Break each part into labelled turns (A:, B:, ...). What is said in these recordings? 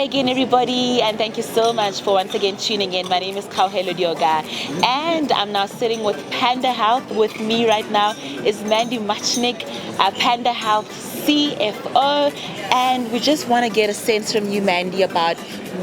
A: again, everybody, and thank you so much for once again tuning in. My name is Kauhelo Dioga, and I'm now sitting with Panda Health. With me right now is Mandy Machnik, Panda Health CFO, and we just want to get a sense from you, Mandy, about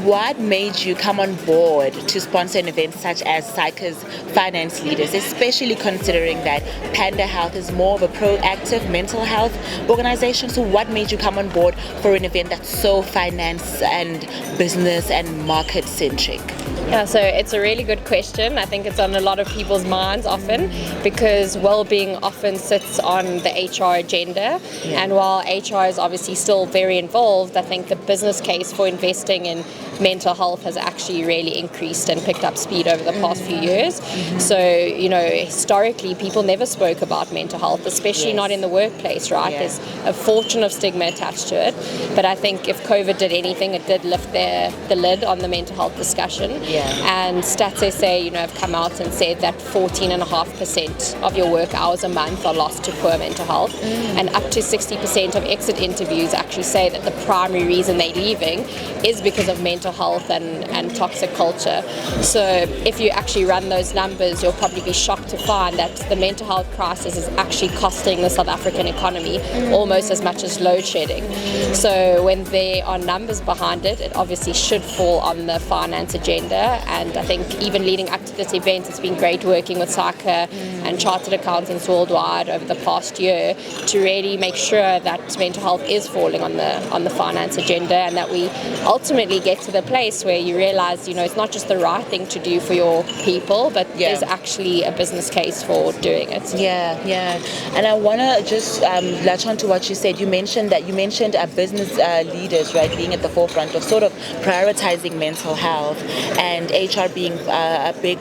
A: what made you come on board to sponsor an event such as Psychers Finance Leaders, especially considering that Panda Health is more of a proactive mental health organization. So what made you come on board for an event that's so finance and business and market centric?
B: Yeah, so it's a really good question. I think it's on a lot of people's minds often because well-being often sits on the HR agenda. Yeah. And while HR is obviously still very involved, I think the business case for investing in mental health has actually really increased and picked up speed over the past few years. So, historically, people never spoke about mental health, especially not in the workplace, right? Yeah. There's a fortune of stigma attached to it. But I think if COVID did anything, it did lift the lid on the mental health discussion. Yeah. And Stats SA, have come out and said that 14.5% of your work hours a month are lost to poor mental health. And up to 60% of exit interviews actually say that the primary reason they're leaving is because of mental health and toxic culture. So if you actually run those numbers, you'll probably be shocked to find that the mental health crisis is actually costing the South African economy almost as much as load shedding. So when there are numbers behind it, it obviously should fall on the finance agenda. And I think even leading up to this event, it's been great working with Psycher and chartered accountants worldwide over the past year to really make sure that mental health is falling on the finance agenda, and that we ultimately get to the place where you realize, it's not just the right thing to do for your people, but there's actually a business case for doing it.
A: Yeah. And I want to just latch on to what you said. You mentioned business leaders, right, being at the forefront of sort of prioritizing mental health, and HR being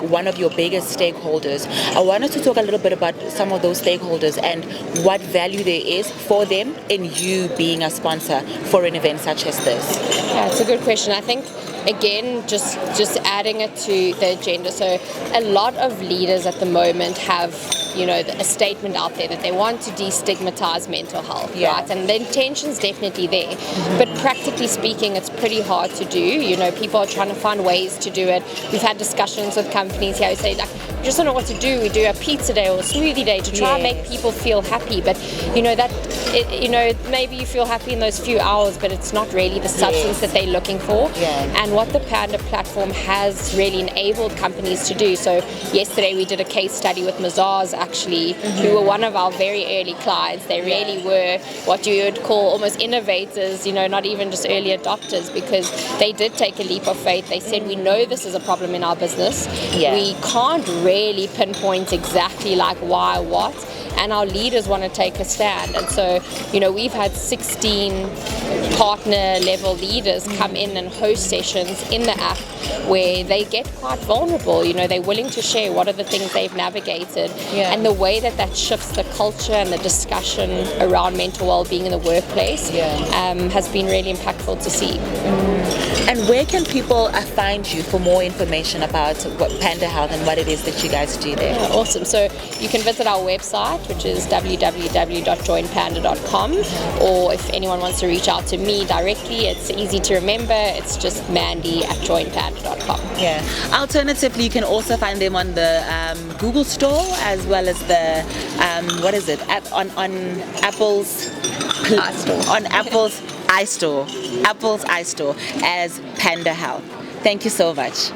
A: one of your biggest stakeholders. I wanted to talk a little bit about some of those stakeholders and what value there is for them in you being a sponsor for an event such as this.
B: Yeah, it's a good question. I think, again, just adding it to the agenda. So a lot of leaders at the moment have a statement out there that they want to destigmatize mental health, right? And the intention's definitely there. But practically speaking, it's pretty hard to do. People are trying to find ways to do it. We've had discussions with companies here who say, we just don't know what to do. We do a pizza day or a smoothie day to try and make people feel happy. But, maybe you feel happy in those few hours, but it's not really the substance that they're looking for. Yeah. And what the Panda platform has really enabled companies to do. So yesterday we did a case study with Mazars, actually, who were one of our very early clients. They really were what you would call almost innovators, not even just early adopters, because they did take a leap of faith. They said, we know this is a problem in our business. Yeah. We can't really pinpoint exactly why, what, and our leaders want to take a stand. And so, we've had 16 partner level leaders come in and host sessions in the app where they get quite vulnerable. They're willing to share what are the things they've navigated, and the way that shifts the culture and the discussion around mental well-being in the workplace has been really impactful to see.
A: And where can people find you for more information about what Panda Health and what it is that you guys do there?
B: Yeah, awesome. So you can visit our website, which is www.joinpanda.com, or if anyone wants to reach out to me directly, it's easy to remember. It's just mandy@joinpanda.com.
A: Yeah. Alternatively, you can also find them on the Google Store as well as the on Apple's iStore. On Apple's iStore as Panda Health. Thank you so much.